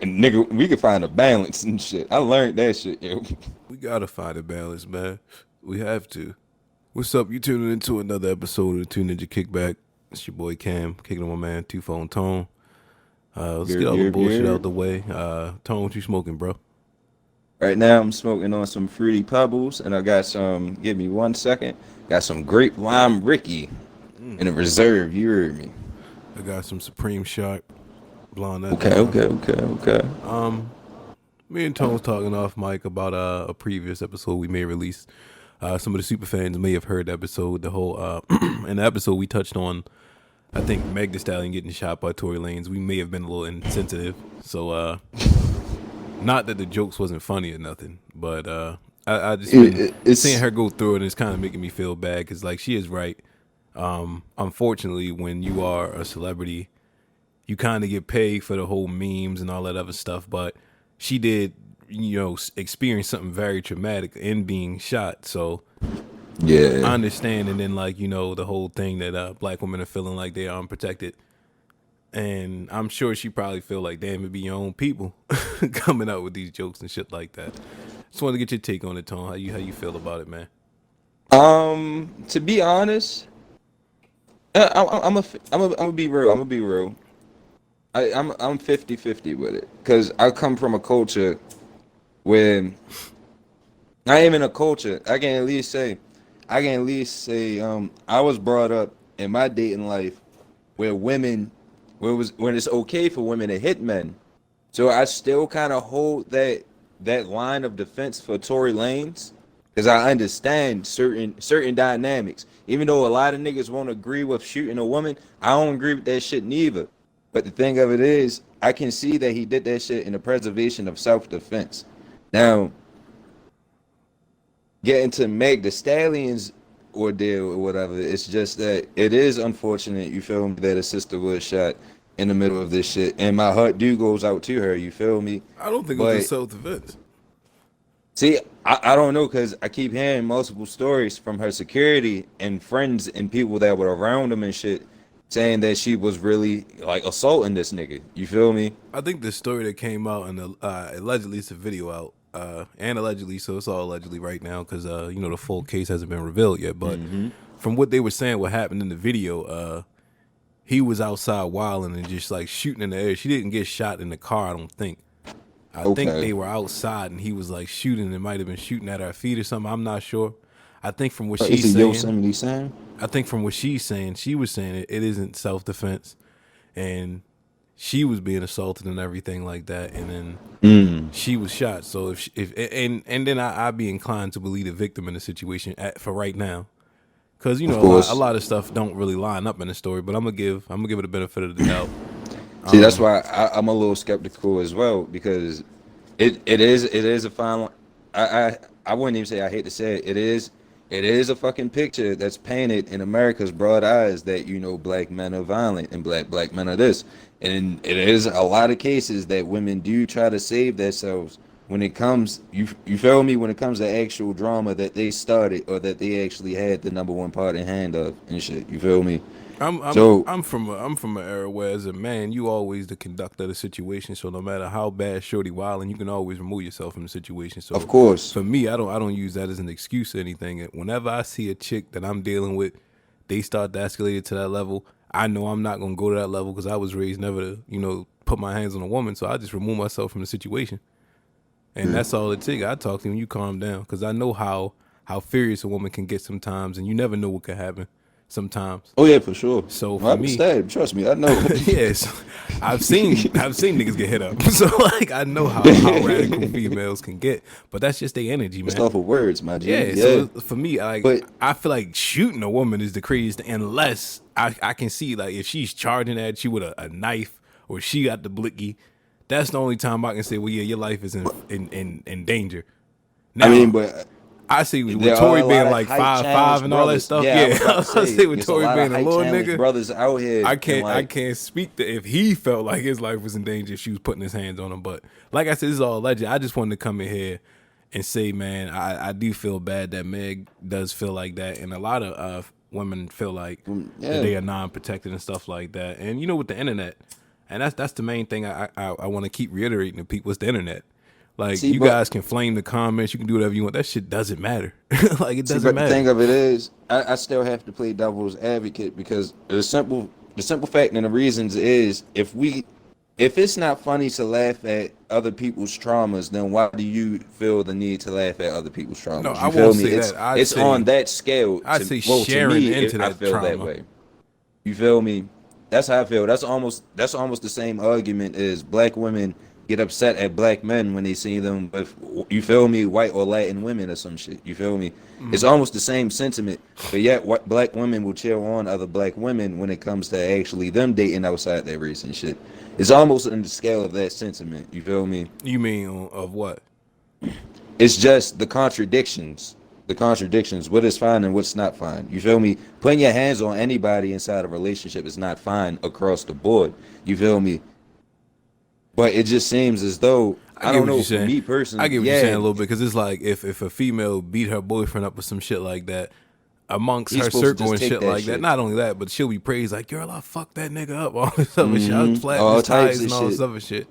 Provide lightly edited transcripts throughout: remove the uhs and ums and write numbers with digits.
And nigga, we can find a balance and shit. I learned that shit, yo. We gotta find a balance, man. We have to. What's up? You tuning into another episode of the Two Ninja Kickback. It's your boy Cam, kicking on my man Two Phone Tone. Let's get Yerp, all the yerp, bullshit out yerp. the way. Tone, what you smoking, bro? Right now, I'm smoking on some Fruity Pebbles, and I got some, give me 1 second, got some Grape Lime Ricky in a reserve. You heard me. I got some Supreme Shark. Blowing that Okay, down. okay, okay, okay. Me and Tone was talking off mic about a previous episode we may release. Some of the super fans may have heard the episode. The whole in the episode we touched on, I think Meg Thee Stallion getting shot by Tory Lanez. We may have been a little insensitive. So not that the jokes wasn't funny or nothing, but I just It, been it, seeing it's her go through it, and it's kind of making me feel bad because like she is right. Unfortunately, when you are a celebrity, you kind of get paid for the whole memes and all that other stuff. But she did, experience something very traumatic in being shot. So yeah. I understand. And then like the whole thing that black women are feeling like they are unprotected. And I'm sure she probably feel like, damn, it be your own people coming out with these jokes and shit like that. Just wanted to get your take on it, Tone. How you feel about it, man? To be honest, I'm gonna be real. I'm gonna be real. I'm 50-50 with it because I come from a culture where I am in a culture. I can at least say, I was brought up in my dating life where when it's okay for women to hit men. So I still kind of hold that line of defense for Tory Lanez because I understand certain dynamics. Even though a lot of niggas won't agree with shooting a woman, I don't agree with that shit neither. But the thing of it is, I can see that he did that shit in the preservation of self-defense. Now, getting to Meg the Stallion's ordeal or whatever, it's just that it is unfortunate, you feel me, that a sister was shot in the middle of this shit. And my heart do goes out to her, you feel me? I don't think it was in But self defense. see, I don't know because I keep hearing multiple stories from her security and friends and people that were around them and shit saying that she was really like assaulting this nigga. You feel me? I think the story that came out and allegedly it's a video out, and allegedly, so it's all allegedly right now because the full case hasn't been revealed yet. But Hmm. from what they were saying, what happened in the video, he was outside wilding and just like shooting in the air. She didn't get shot in the car, I don't think. I think Okay. they were outside and he was like shooting. It might have been shooting at her feet or something. I'm not sure. I think from what Is she's it saying, Yosemite Sam? I think from what she's saying, she was saying it isn't self defense, and she was being assaulted and everything like that, and then Mm, she was shot. So if and then I'd be inclined to believe the victim in the situation for right now, because of a course. lot of stuff don't really line up in the story. But I'm gonna give it a benefit of the doubt. See, that's why I'm a little skeptical as well because it is a fine line. I wouldn't even say I hate to say it. It is a fucking picture that's painted in America's broad eyes that black men are violent and black men are this, and it is a lot of cases that women do try to save themselves when it comes you feel me when it comes to actual drama that they started or that they actually had the number one part in hand of and shit. You feel me? I'm I'm So I'm from an era where as a man you always the conductor of the situation. So no matter how bad Shorty wilding, you can always remove yourself from the situation. of So course. for me, I don't use that as an excuse or anything. Whenever I see a chick that I'm dealing with, they start to escalate it to that level. I know I'm not gonna go to that level because I was raised never to put my hands on a woman. So I just remove myself from the situation, and Yeah. that's all it takes. I talk to you, you calm down because I know how furious a woman can get sometimes, and you never know what could happen sometimes. Oh yeah, for sure. So Well, for I've been me, stabbed. Trust me, I know. yes, I've seen niggas get hit up. So like I know how radical females can get, but that's just their energy, Just man. off of words, my G. Yeah. Yeah, So for me, like but I feel like shooting a woman is the craziest thing, unless I can see like if she's charging at you with a knife or she got the blicky. That's the only time I can say, well, yeah, your life is in danger. I mean, Now but I see with there are Tory a lot being of like height 5'5" challenged and all that brothers. stuff. Yeah, I Yeah, was about I to was say say with there's a Tory lot of being a height little challenged nigga. brothers out here, I and can't I like, can't speak to if he felt like his life was in danger if she was putting his hands on him. But like I said, this is all alleged. I just wanted to come in here and say, man, I do feel bad that Meg does feel like that, and a lot of women feel like that yeah, they are non-protected and stuff like that. And with the internet, And that's the main thing I want to keep reiterating to people. It's the internet. Like, See, you but guys can flame the comments, you can do whatever you want. That shit doesn't matter. Like, it See, doesn't but the matter. thing of it is, I still have to play devil's advocate because the simple fact and the reasons is if it's not funny to laugh at other people's traumas, then why do you feel the need to laugh at other people's No, traumas? I You feel won't me? say It's that. I'd it's on say that scale. I'd say To sharing me, into I that feel that trauma. way. You feel me? That's how I feel. That's almost the same argument as black women get upset at black men when they see them with, you feel me, white or Latin women or some shit. You feel me? It's almost the same sentiment, but yet what black women will cheer on other black women when it comes to actually them dating outside their race and shit. It's almost in the scale of that sentiment. You feel me? You mean of what? It's just the contradictions. The contradictions. What is fine and what's not fine. You feel me? Putting your hands on anybody inside a relationship is not fine across the board. You feel me? But it just seems as though I I get don't what you're know. For saying. me I personally, get what you're saying yeah, a little bit because it's like if a female beat her boyfriend up with some shit like that amongst he's her supposed to circle just and take shit that like that. shit. Not only that, but she'll be praised like, "Girl, I fucked that nigga up." All this other shit. I flattened All his types tires of and all this shit. other shit.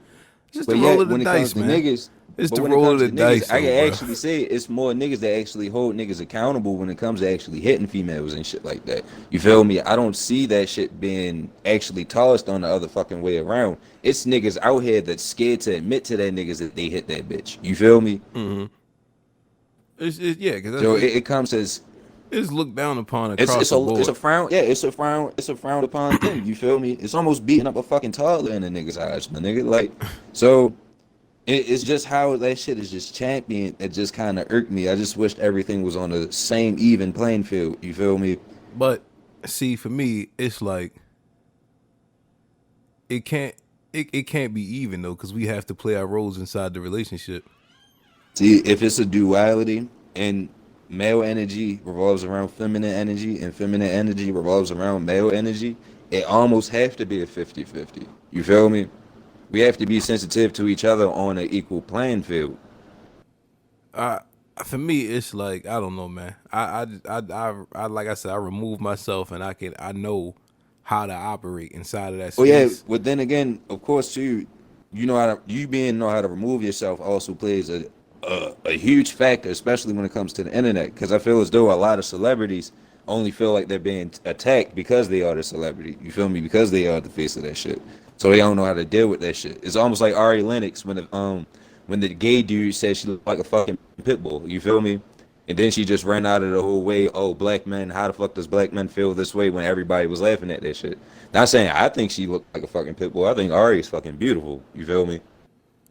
It's just the But roll yet, of the when it comes dice, to man. niggas, It's but the when it roll of comes the to niggas, dice, I though, can bro. actually say it's more niggas that actually hold niggas accountable when it comes to actually hitting females and shit like that. You feel me? I don't see that shit being actually tossed on the other fucking way around. It's niggas out here that's scared to admit to that niggas that they hit that bitch. You feel me? Yeah, because So it comes as it's looked down upon It's across it's the a it's board. a frown. Yeah, it's a frowned upon thing. You feel me? It's almost beating up a fucking toddler in a nigga's eyes, my nigga. Like, so it's just how that shit is just championed. It just kind of irked me. I just wished everything was on the same even playing field. You feel me? But see, for me, it's like it can't it can't be even though because we have to play our roles inside the relationship. See, if it's a duality and male energy revolves around feminine energy and feminine energy revolves around male energy, it almost have to be a 50-50. You feel me? We have to be sensitive to each other on an equal playing field. For me, it's like I don't know, man. I like I said, I remove myself and I know how to operate inside of that Oh yeah, space. but then again, of course too, know how to remove yourself also plays a huge factor, especially when it comes to the internet. Because I feel as though a lot of celebrities only feel like they're being attacked because they are the celebrity. You feel me? Because they are the face of that shit. So they don't know how to deal with that shit. It's almost like Ari Lennox when the gay dude said she looked like a fucking pit bull. You feel me? And then she just ran out of the whole way. Oh, black men, how the fuck does black men feel this way when everybody was laughing at that shit? Not saying I think she looked like a fucking pit bull. I think Ari is fucking beautiful. You feel me?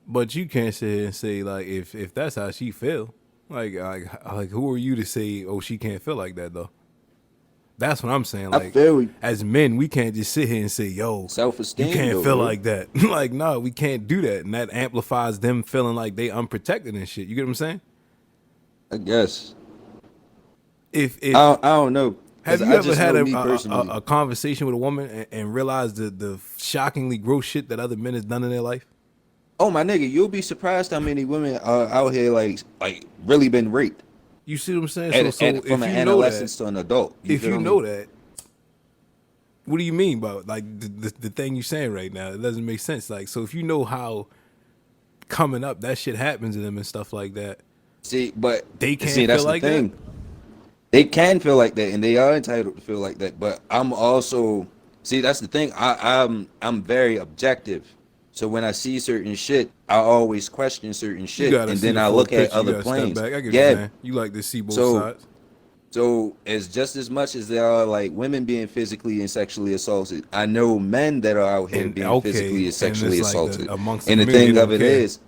But you can't sit here and say like if that's how she feel, like who are you to say oh she can't feel like that though? That's what I'm saying. I Like feel as men, we can't just sit here and say yo you self-esteem can't though, feel bro. like that. Like no, we can't do that, and that amplifies them feeling like they unprotected and shit. You get what I'm saying? I guess. If I don't know. have Cause you I ever just had know a me personally. a conversation with a woman and realized the shockingly gross shit that other men has done in their life? Oh my nigga, you'll be surprised how many women are out here like really been raped You see what I'm saying? So from an adolescence to an adult. You if you feel me? know that, what do you mean by like the thing you're saying right now? It doesn't make sense. Like so, if you know how coming up that shit happens to them and stuff like that, See, but they see, can't feel that's the like that. thing. They can feel like that, and they are entitled to feel like that. But I'm also see that's the thing. I'm very objective. So when I see certain shit, I always question certain You shit, gotta and see then the I full look at picture. You other gotta step planes. back. I get what you're Yeah. saying. You like to see both So sides. so as just as much as there are like women being physically and sexually assaulted, I know men that are out here And being physically okay, and and sexually it's like assaulted. amongst the And the community, they thing of don't it care. is,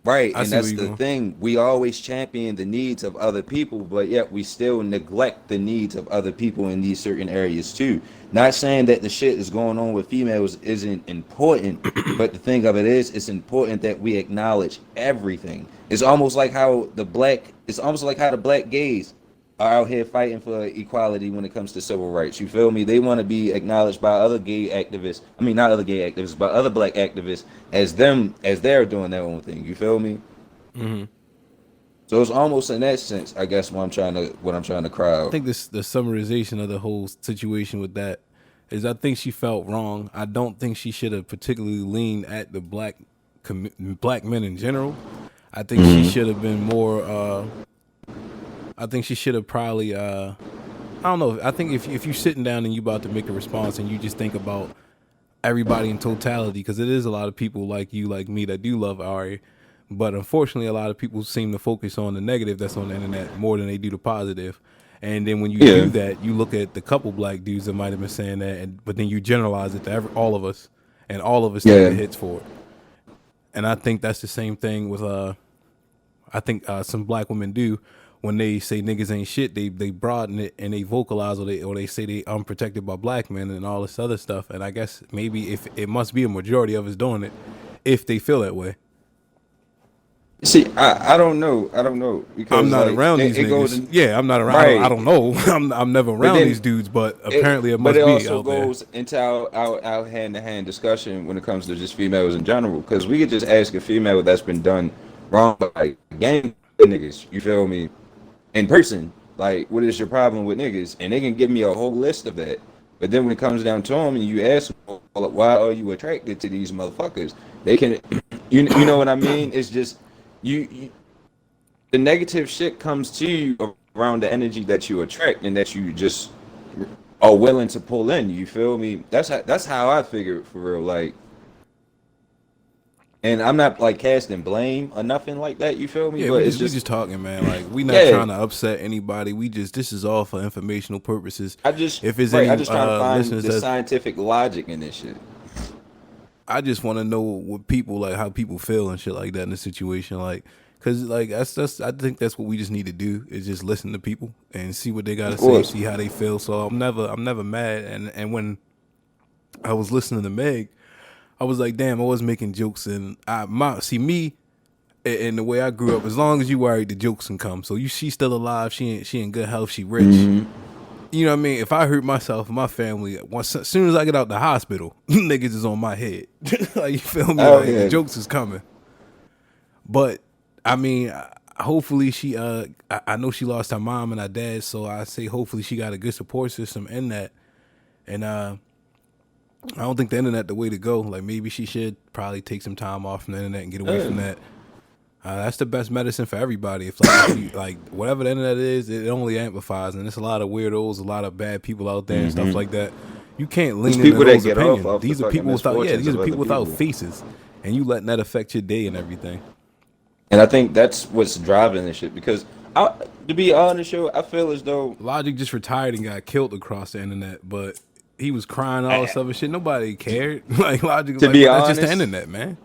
right, I and see where that's you're the going. thing. We always champion the needs of other people, but yet we still neglect the needs of other people in these certain areas too. Not saying that the shit is going on with females isn't important, but the thing of it is, it's important that we acknowledge everything. It's almost like how the black gays are out here fighting for equality when it comes to civil rights. You feel me? They want to be acknowledged by other gay activists. I mean, not other gay activists, but other black activists as they're doing their own thing. You feel me? So it's almost in that sense, I guess, what I'm trying to cry I out. think this the summarization of the whole situation with that is I think she felt wrong. I don't think she should have particularly leaned at the black men in general. I think she should have been more. I think she should have probably. I don't know. I think if you're sitting down and you about to make a response and you just think about everybody in totality, because it is a lot of people like you, like me, that do love Ari, but unfortunately, a lot of people seem to focus on the negative that's on the internet more than they do the positive. And then when you do that, you look at the couple black dudes that might have been saying that, but then you generalize it to all of us, and all of us take the hits for it. And I think that's the same thing with I think some black women do when they say niggas ain't shit. They broaden it and they vocalize, or they say they unprotected by black men and all this other stuff. And I guess maybe if it must be a majority of us doing it, if they feel that way. See, I don't know. Because I'm not around these niggas. I'm not around. Right. I don't know. I'm never around these dudes, but apparently it must be out there. But it also goes into our hand-to-hand discussion when it comes to just females in general. Because we could just ask a female that's been done wrong by gang niggas, you feel me, in person. Like, what is your problem with niggas? And they can give me a whole list of that. But then when it comes down to them and you ask them, why are you attracted to these motherfuckers? They can, you know what I mean? It's just... You, the negative shit comes to you around the energy that you attract and that you just are willing to pull in. You feel me? That's how I figure it for real. Like, and I'm not like casting blame or nothing like that. You feel me? Yeah, but we just talking, man. Like, we not trying to upset anybody. This is all for informational purposes. I just trying to find the scientific logic in this shit. I just want to know what people like, how people feel and shit like that in a situation, like, cause like that's I think that's what we just need to do is just listen to people and see what they gotta say, see how they feel. So I'm never mad. And when I was listening to Meg, I was like, damn, I was making jokes and me and the way I grew up. As long as you worried, the jokes can come. So she's still alive. She in good health. She rich. Mm-hmm. You know what I mean? If I hurt myself and my family, as soon as I get out the hospital, niggas is on my head. Like, you feel me? The jokes is coming. But, I mean, hopefully she, I know she lost her mom and her dad, so I say hopefully she got a good support system in that. And I don't think the internet the way to go. Like, maybe she should probably take some time off from the internet and get away from that. That's the best medicine for everybody. If like whatever the internet is, it only amplifies, and there's a lot of weirdos, a lot of bad people out there and stuff like that. You can't lean into those opinions. These are people without faces, and you letting that affect your day and everything. And I think that's what's driving this shit. Because to be honest, I feel as though Logic just retired and got killed across the internet, but he was crying all this other shit. Nobody cared. Like, Logic was that's just the internet, man.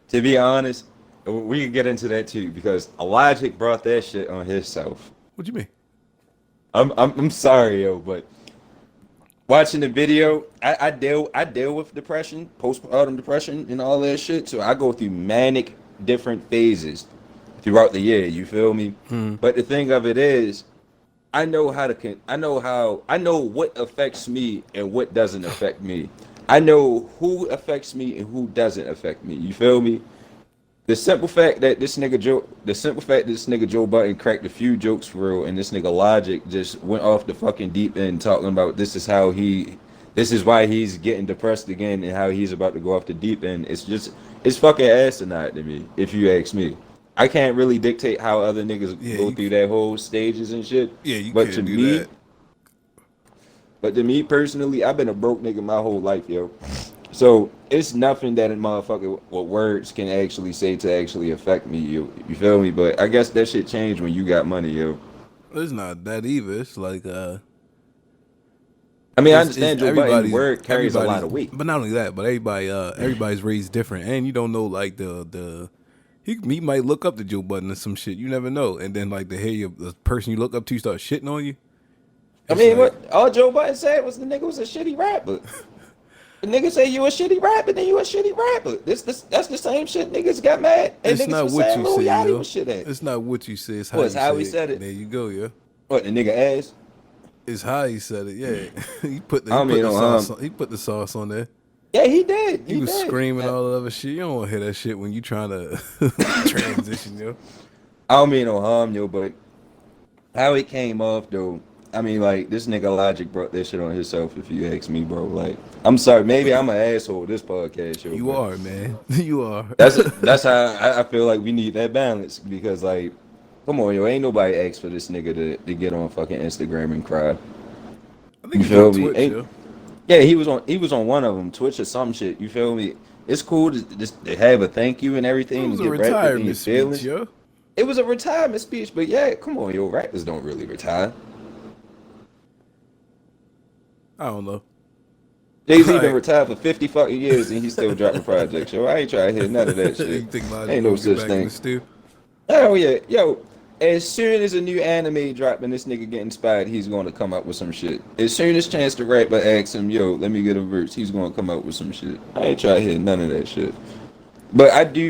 To be honest. We can get into that too because Logic brought that shit on himself. What you mean? I'm sorry, yo, but watching the video, I deal with depression, postpartum depression, and all that shit. So I go through manic different phases throughout the year. You feel me? But the thing of it is, I know what affects me and what doesn't affect me. I know who affects me and who doesn't affect me. You feel me? The simple fact that this nigga Joe Budden cracked a few jokes for real, and this nigga Logic just went off the fucking deep end talking about this is why he's getting depressed again and how he's about to go off the deep end. It's fucking asinine to me, if you ask me. I can't really dictate how other niggas go through that whole stages and shit. Yeah, you can't do that. But to me personally, I've been a broke nigga my whole life, yo. So it's nothing that a motherfucker with words can actually say to actually affect me. You feel me? But I guess that shit changed when you got money, yo. It's not that either. It's like I mean, I understand Joe Budden's word carries a lot of weight. But not only that, but everybody's raised different, and you don't know like he might look up to Joe Budden or some shit. You never know, and then like the person you look up to start shitting on you. I mean, what all Joe Budden said was the nigga was a shitty rapper. The nigga say you a shitty rapper, then you a shitty rapper. That's the same shit niggas got mad. And it's niggas not was what saying you say, yo. Shit at. It's not what you say, it's how he said it. There you go, yeah. What, the nigga ass? It's how he said it, yeah. He put the sauce on there. Yeah, he did. He was screaming all the other shit. You don't want to hear that shit when you trying to transition, yo. I don't mean no harm, yo, but how it came off though, I mean, like this nigga Logic brought that shit on himself. If you ask me, bro, like I'm sorry, maybe I'm an asshole this podcast show, You but are, man. You are. that's how I feel like we need that balance because like, come on, yo, ain't nobody asked for this nigga to get on fucking Instagram and cry. I think You he's on feel me? Twitch, Ain't yo. yeah, he was on one of them, Twitch or some shit. You feel me? It's cool to just to have a thank you and It everything to was a get wrapped up in your retirement speech, feelings. yo. It was a retirement speech, but yeah, come on, yo, rappers don't really retire. I don't know. Jay-Z been Like, retired for 50 fucking years and he's still dropping projects. Yo, I ain't trying to hear none of that shit. you think Logic Ain't no gonna get such back in the thing. stew? Hell yeah. Yo, as soon as a new anime drop and this nigga get inspired, he's going to come up with some shit. As soon as Chance the Rapper asks him, yo, let me get a verse, he's going to come up with some shit. I ain't trying to hear none of that shit. But I do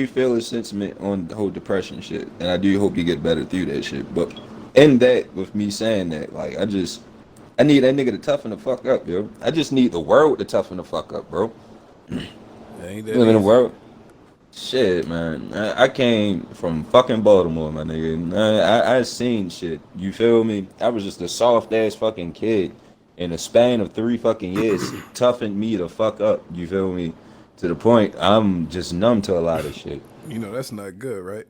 feel his sentiment on the whole depression shit. And I do hope you get better through that shit. But in that, with me saying that, like, I need that nigga to toughen the fuck up, yo. I just need the world to toughen the fuck up, bro. Ain't We that live in a easy? world. Shit, man. I came from fucking Baltimore, my nigga. I seen shit. You feel me? I was just a soft ass fucking kid. In a span of 3 fucking years, toughened me the fuck up. You feel me? To the point I'm just numb to a lot of shit. You know that's not good, right?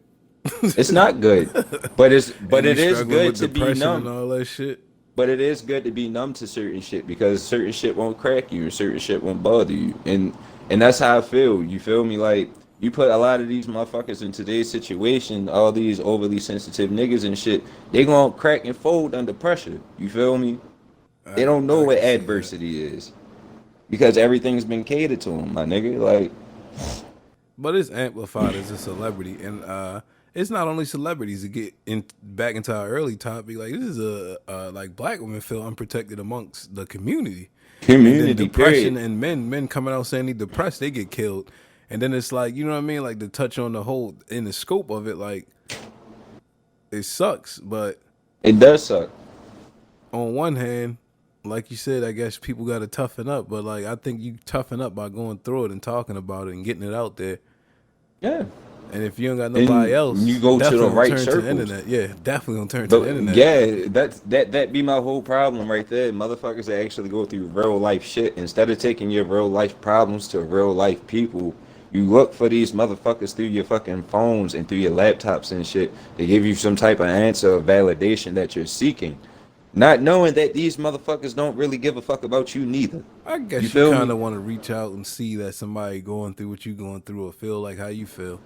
It's not good, but And you it is struggling good with to be depression and numb. all that shit. But it is good to be numb to certain shit because certain shit won't crack you and certain shit won't bother you. And that's how I feel. You feel me? Like you put a lot of these motherfuckers in today's situation, all these overly sensitive niggas and shit, they gonna crack and fold under pressure. You feel me? They don't know I what can see that. adversity is because everything's been catered to them, my nigga. Like, But it's amplified as a celebrity, and it's not only celebrities to get in back into our early topic. Like this is like black women feel unprotected amongst the community, and then community, depression period. and men coming out saying they depressed, they get killed, and then it's like you know what I mean. Like to touch on the whole in the scope of it, like it sucks, but It does suck. on one hand, like you said, I guess people got to toughen up. But like I think you toughen up by going through it and talking about it and getting it out there. Yeah. And if you don't got nobody And else, you go to the definitely gonna right turn to the circles. internet. Yeah, definitely gonna turn to the But internet. yeah, that be my whole problem right there. Motherfuckers that actually go through real life shit instead of taking your real life problems to real life people. You look for these motherfuckers through your fucking phones and through your laptops and shit. They give you some type of answer or validation that you're seeking, not knowing that these motherfuckers don't really give a fuck about you neither. I You guess you feel kind me? of want to reach out and see that somebody going through what you going through or feel like how you feel.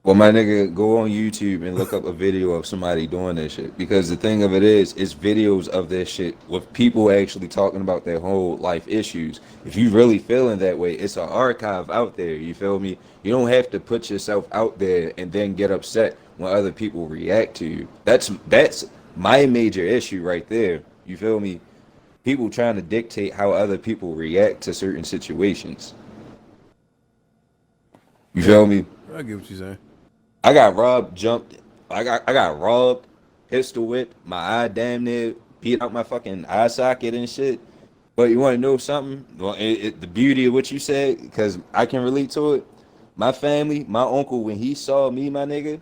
Well, my nigga, go on YouTube and look up a video of somebody doing that shit. Because the thing of it is, it's videos of that shit with people actually talking about their whole life issues. If you really feeling that way, it's an archive out there. You feel me? You don't have to put yourself out there and then get upset when other people react to you. That's my major issue right there. You feel me? People trying to dictate how other people react to certain situations. You Yeah, feel me? I get what you're saying. I got robbed, jumped. I got robbed, pistol whipped. My eye damn near beat out my fucking eye socket and shit. But you want to know something? Well, the beauty of what you said, because I can relate to it. My family, my uncle, when he saw me, my nigga,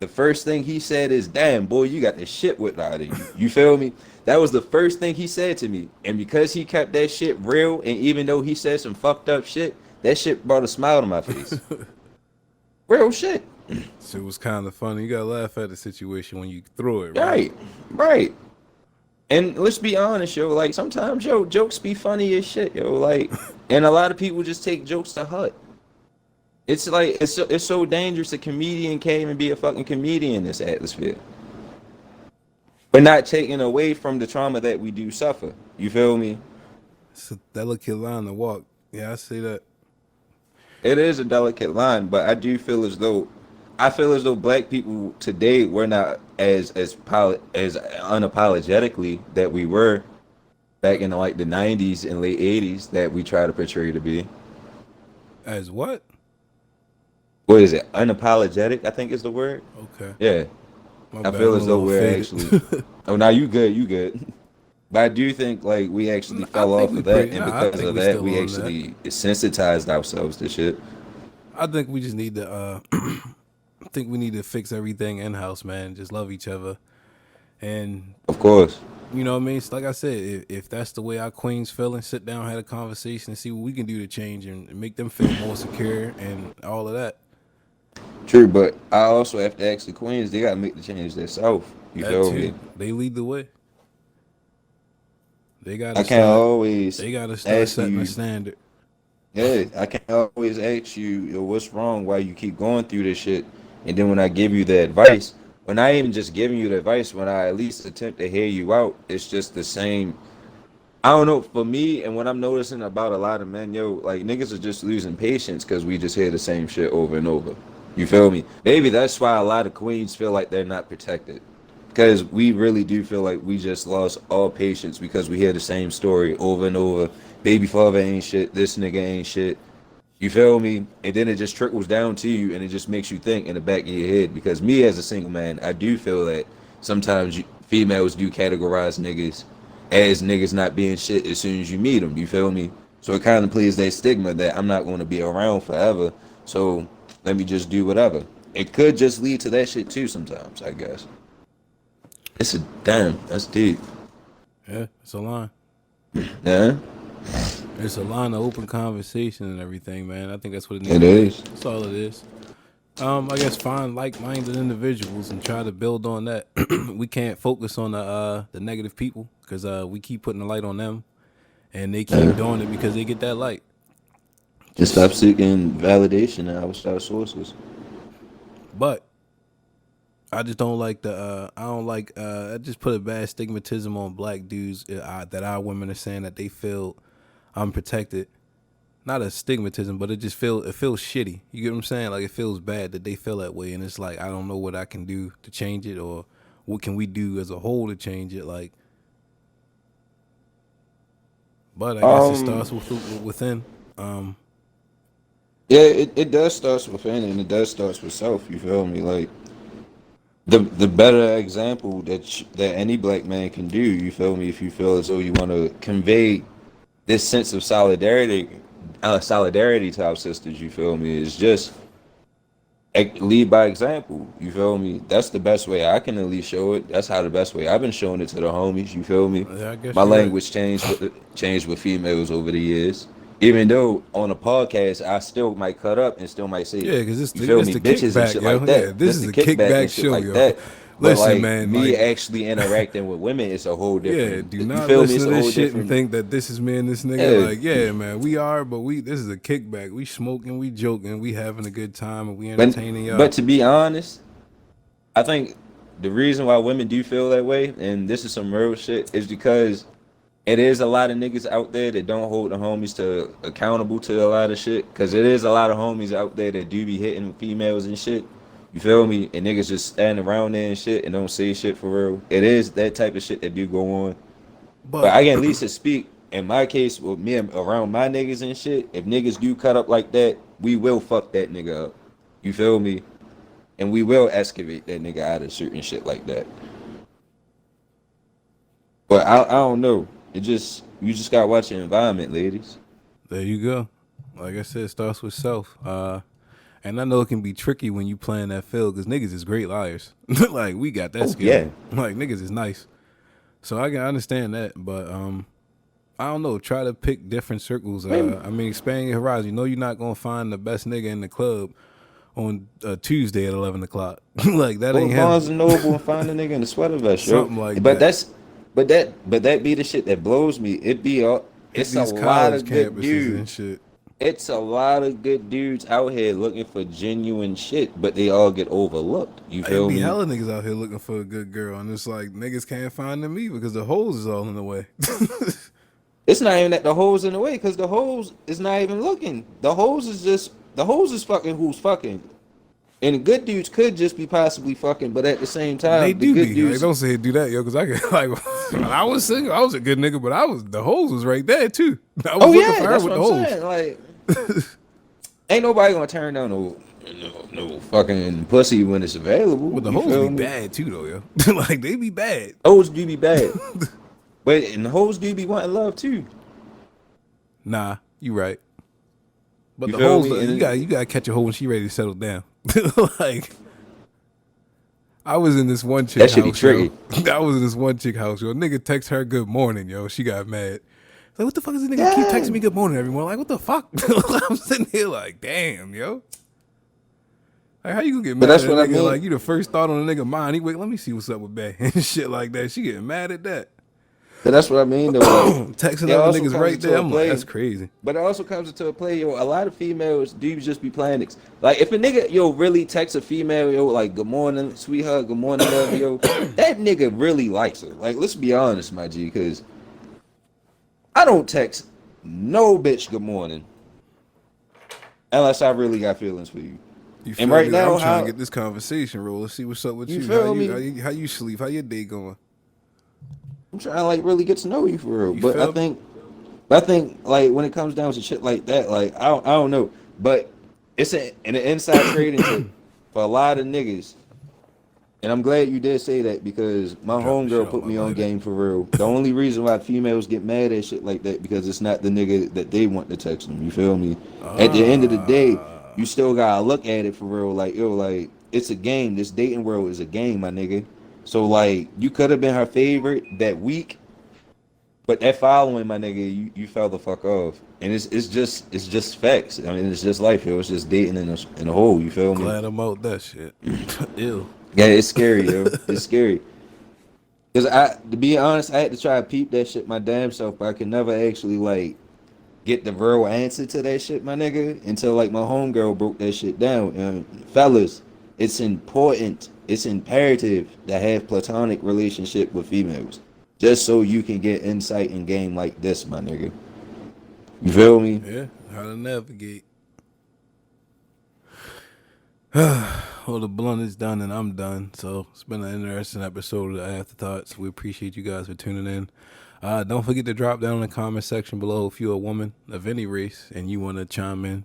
the first thing he said is, "Damn, boy, you got the shit whipped out of you." You feel me? That was the first thing he said to me. And because he kept that shit real, and even though he said some fucked up shit, that shit brought a smile to my face. Real shit. So it was kind of funny. You gotta laugh at the situation when you throw it, right? Right, right. And let's be honest, yo. Like sometimes, yo, jokes be funny as shit, yo. Like, and a lot of people just take jokes to heart. It's like it's so dangerous. A comedian can't even be a fucking comedian in this atmosphere. But not taking away from the trauma that we do suffer. You feel me? It's a delicate line to walk. Yeah, I see that. It is a delicate line, but I feel as though black people today we're not as unapologetically that we were back in like the 90s and late 80s that we try to portray to be. As what? What is it? Unapologetic, I think is the word. Okay, Yeah. my I bad. I'm feel a as though little we're faded. actually Oh, now you good, you good. But I do think like we actually I fell think off we of that pretty. and Nah, I because think of we that still we on that. actually sensitized ourselves to shit. I think we just need to. I think we need to fix everything in house, man. Just love each other And Of course. you know what I mean? It's like I said, if that's the way our queens feeling, sit down, have a conversation, and see what we can do to change and make them feel more secure and all of that. True, but I also have to ask the queens, they gotta make the change themselves. You That feel too. me? They lead the way. They gotta I can't start. always They gotta start ask setting a you, standard. yeah, I can't always ask you, yo, what's wrong, why you keep going through this shit. And then when I give you the advice, when I even just giving you the advice, when I at least attempt to hear you out, it's just the same. I don't know, for me, and what I'm noticing about a lot of men, yo, like niggas are just losing patience because we just hear the same shit over and over. You feel me? Maybe that's why a lot of queens feel like they're not protected. Because we really do feel like we just lost all patience because we hear the same story over and over. Baby father ain't shit, this nigga ain't shit. You feel me? And then it just trickles down to you and it just makes you think in the back of your head. Because me as a single man, I do feel that sometimes females do categorize niggas as niggas not being shit as soon as you meet them. You feel me? So it kind of plays that stigma that I'm not going to be around forever. So let me just do whatever. It could just lead to that shit too sometimes, I guess. It's a damn, that's deep. Yeah, it's a line. Yeah, It's a line of open conversation and everything, man. I think that's what it needs it to be. is. That's all it is. I guess find like-minded individuals and try to build on that. We can't focus on the negative people because we keep putting the light on them, and they keep Yeah. doing it because they get that light. Just stop Just, seeking validation in outside sources. but I just don't like I don't like. I just put a bad stigmatism on black dudes that our women are saying that they feel unprotected. Not a stigmatism, but it feels shitty. You get what I'm saying? Like it feels bad that they feel that way, and it's like I don't know what I can do to change it, or what can we do as a whole to change it. Like, but I guess it starts Um, within. Um, yeah, it does start within and it does start with self. You feel me? Like the better example that any black man can do. You feel me? If you feel as though you want to convey this sense of solidarity to our sisters. You feel me? It's just lead by example. You feel me? That's the best way I can at least show it. That's how the best way I've been showing it to the homies. You feel me? yeah, I guess My you're right. language changed with females over the years. Even though on a podcast I still might cut up and still might say, Yeah, because you feel it's me, the bitches and kickback, shit yo. like Yeah, that. this This is the a kickback and kickback shit show, like yo. that. But Listen, like man, me like actually interacting with women, it's a whole yeah, different. do You not feel me? listen It's to a this whole shit and different. think that this is me and this nigga. Yeah, Like, yeah, man, we are, but this is a kickback. We smoking, we joking, we having a good time, and we but entertaining y'all. but to be honest, I think the reason why women do feel that way, and this is some real shit, is because it is a lot of niggas out there that don't hold the homies to accountable to a lot of shit. Cause it is a lot of homies out there that do be hitting females and shit. You feel me? And niggas just stand around there and shit and don't say shit for real. It is that type of shit that do go on. But But I can at least speak in my case with me around my niggas and shit. If niggas do cut up like that, we will fuck that nigga up. You feel me? And we will excavate that nigga out of certain shit like that. But I don't know. It just you just gotta watch your environment, ladies. there you go. Like I said, it starts with self. And I know it can be tricky when you playing that field because niggas is great liars. Like we got that Oh skill. yeah. Like niggas is nice. So I can understand that, but I don't know. Try to pick different circles. Man, I mean, expand your horizon. You know, you're not gonna find the best nigga in the club on Tuesday at 11 o'clock. Like that go to ain't him. Barnes and Noble and find a nigga in the sweater vest, yo. Something like But that. that's but that be the shit that blows me. Hit It's a these lot college of good campuses and dudes. shit. It's a lot of good dudes out here looking for genuine shit, but they all get overlooked. You It feel be me? hella niggas out here looking for a good girl, and it's like niggas can't find them either because the hoes is all in the way. It's not even that the hoes in the way, because the hoes is not even looking. The hoes is fucking who's fucking. And the good dudes could just be possibly fucking, but at the same They time, the do good be like, dudes, don't say do that, yo, because I get like when I was single, I was a good nigga, but the hoes was right there too. I was oh looking for yeah, her that's with what the I'm hoes. saying. Like, ain't nobody gonna turn down no fucking pussy when it's available. But the You hoes be feel me? bad too, though, yo. Like they be bad. Hoes do be bad, but and the hoes do be wanting love too. Nah, you right. But You the feel hoes, me? you got to catch a hoe when she ready to settle down. Like I was in this one chick That should be house, yo. tricky. I was in this one chick house, yo. Nigga text her good morning, yo. She got mad. Like, what the fuck is this nigga keep texting me good morning every morning? Like, what the fuck? I'm sitting here like, damn, yo. Like, how you gonna get mad that's at a what I nigga? mean. Like, you the first thought on a nigga mind. He wait, let me see what's up with that and shit like that. She getting mad at that. But that's what I mean, though. Like, Texting it other also niggas comes right into there. a I'm like, play. that's crazy. But it also comes into a play, yo. A lot of females do just be playing it. Like, if a nigga, yo, really text a female, yo, like, good morning, sweetheart, good morning, love, yo, that nigga really likes her. Like, let's be honest, my G, because I don't text no bitch good morning unless I really got feelings for you. You And feel right me? now, I'm trying how to get this conversation roll. Let's see what's up with you you. feel me? How you sleep? How your day going? I'm trying to like really get to know you for real. You But feel me? I think like when it comes down to shit like that, like I don't know. But it's an inside trading tip for a lot of niggas. And I'm glad you did say that because my Drop the shit homegirl on put my me on lighter. game for real. The only reason why females get mad at shit like that because it's not the nigga that they want to text them. You feel me? At the end of the day, you still gotta look at it for real. Like yo, like it's a game. This dating world is a game, my nigga. So like you could have been her favorite that week, but that following, my nigga, you fell the fuck off. And it's just facts. I mean, it's just life. Yo. It's just dating in a whole. You feel me? Glad I'm out that shit. Ew. Yeah, it's scary, yo. It's scary. Cause to be honest, I had to try to peep that shit my damn self, but I could never actually like get the real answer to that shit, my nigga, until like my homegirl broke that shit down. And fellas, it's important, it's imperative to have platonic relationship with females, just so you can get insight in game like this, my nigga. You feel me? Yeah, how to navigate. Well, the blunt is done and I'm done. So it's been an interesting episode of the Afterthoughts. We appreciate you guys for tuning in. Don't forget to drop down in the comment section below if you're a woman of any race and you want to chime in.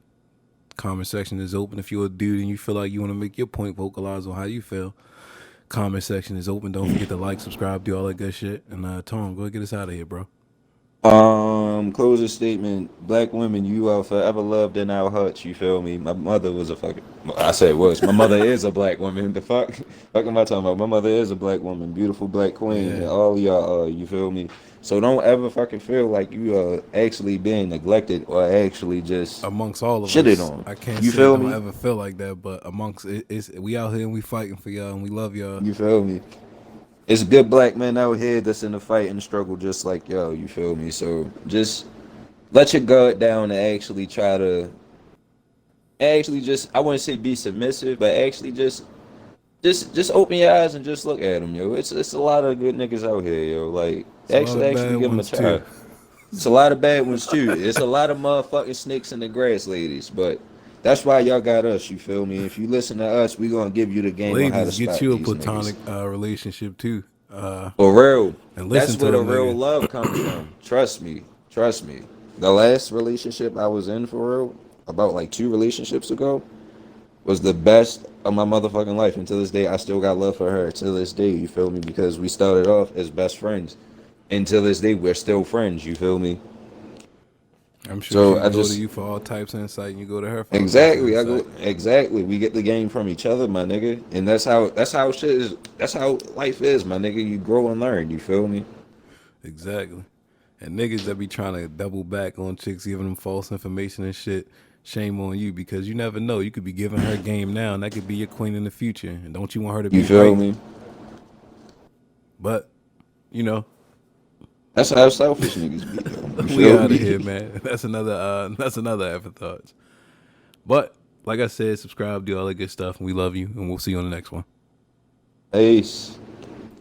Comment section is open. If you're a dude and you feel like you want to make your point, vocalize on how you feel. Comment section is open. Don't forget to like, subscribe, do all that good shit. And Tom, go ahead, get us out of here, bro. Closing statement. Black women, you are forever loved in our hearts. You feel me? My mother was a fucking. I said was. My mother is a black woman. The fuck? Fuck am I talking about? My mother is a black woman, beautiful black queen, Yeah. and all y'all are. You feel me? So don't ever fucking feel like you are actually being neglected or actually just Amongst all of shitted us, on. I can't You say feel don't me? ever feel like that, but amongst it's we out here and we fighting for y'all and we love y'all. You feel me? It's good black men out here that's in the fight and struggle just like yo. You feel me? So just let your guard down and actually try to just I wouldn't say be submissive, but actually just open your eyes and just look at them, yo. It's a lot of good niggas out here, yo. Like It's a lot of actually bad give them a ones, try. too. It's a lot of bad ones too. It's a lot of motherfucking snakes in the grass, ladies. But that's why y'all got us. You feel me? If you listen to us, we gonna give you the game on how to Ladies, get spot you a these platonic niggas. relationship too. For real. And That's listen to where a the real nigga. love comes from. Trust me. Trust me. The last relationship I was in for real, about like 2 relationships ago, was the best of my motherfucking life. And to this day, I still got love for her. To this day, you feel me? Because we started off as best friends. And to this day, we're still friends. You feel me? I'm sure So she I can go to just you for all types of insight, and you go to her for all types of exactly. insight. Exactly. We get the game from each other, my nigga. And that's how shit is. That's how life is, my nigga. You grow and learn. You feel me? Exactly. And niggas that be trying to double back on chicks, giving them false information and shit, shame on you because you never know. You could be giving her game now, and that could be your queen in the future. And don't you want her to You be feel right? me? But, you know, That's how selfish niggas be, though. You we feel out me? of here, man. That's another afterthoughts. But like I said, subscribe, do all that good stuff, and we love you, and we'll see you on the next one. Ace.